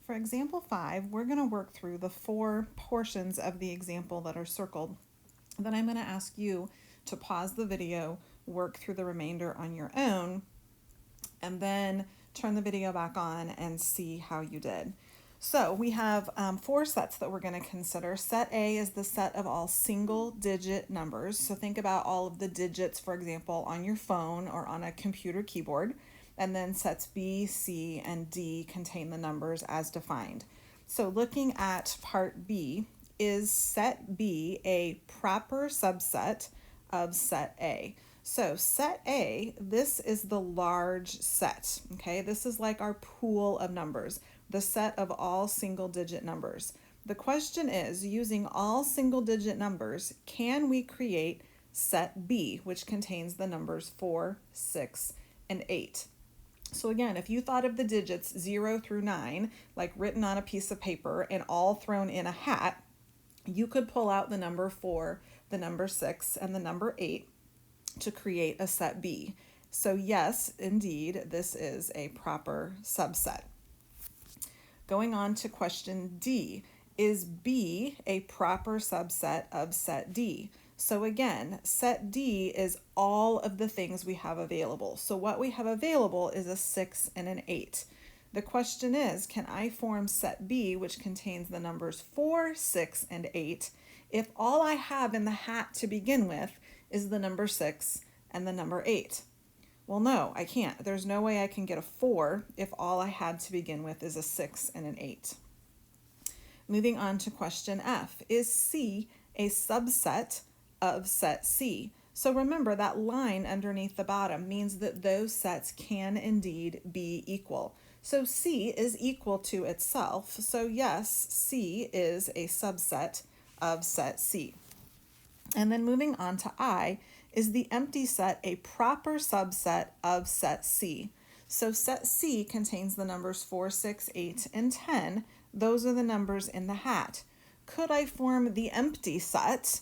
For example 5, we're going to work through the 4 portions of the example that are circled. Then I'm going to ask you to pause the video, work through the remainder on your own, and then turn the video back on and see how you did. So we have 4 sets that we're going to consider. Set A is the set of all single-digit numbers. So think about all of the digits, for example, on your phone or on a computer keyboard. And then sets B, C, and D contain the numbers as defined. So looking at part B, is set B a proper subset of set A? So set A, this is the large set, okay? This is like our pool of numbers, the set of all single-digit numbers. The question is, using all single-digit numbers, can we create set B, which contains the numbers 4, 6, and 8? So again, if you thought of the digits 0 through 9, like written on a piece of paper and all thrown in a hat, you could pull out the number 4, the number 6, and the number 8 to create a set B. So yes, indeed, this is a proper subset. Going on to question D, is B a proper subset of set D? So again, set D is all of the things we have available. So what we have available is a 6 and an 8. The question is, can I form set B, which contains the numbers 4, 6, and 8, if all I have in the hat to begin with is the number 6 and the number 8? Well, no, I can't. There's no way I can get a 4 if all I had to begin with is a 6 and an 8. Moving on to question F, is C a subset of set C? So remember, that line underneath the bottom means that those sets can indeed be equal. So C is equal to itself. So yes, C is a subset of set C. And then moving on to I, is the empty set a proper subset of set C? So set C contains the numbers 4, 6, 8, and 10. Those are the numbers in the hat. Could I form the empty set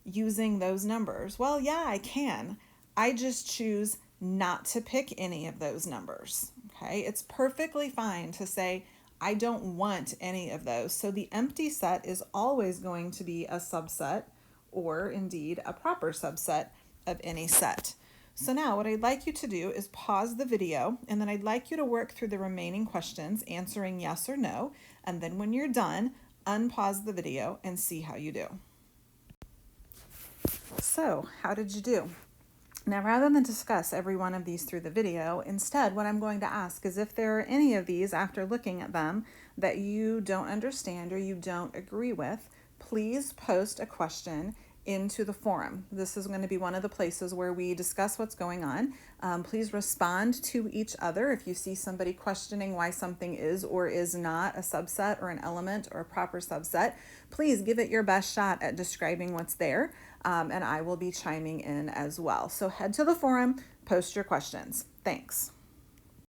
using those numbers? Well, yeah, I can. I just choose not to pick any of those numbers. Okay, it's perfectly fine to say, I don't want any of those. So the empty set is always going to be a subset, or indeed a proper subset of any set. So now what I'd like you to do is pause the video, and then I'd like you to work through the remaining questions, answering yes or no, and then when you're done, unpause the video and see how you do. So, how did you do? Now, rather than discuss every one of these through the video, instead, what I'm going to ask is if there are any of these, after looking at them, that you don't understand or you don't agree with, please post a question into the forum. This is going to be one of the places where we discuss what's going on. Please respond to each other. If you see somebody questioning why something is or is not a subset or an element or a proper subset, please give it your best shot at describing what's there, and I will be chiming in as well. So head to the forum, post your questions. Thanks.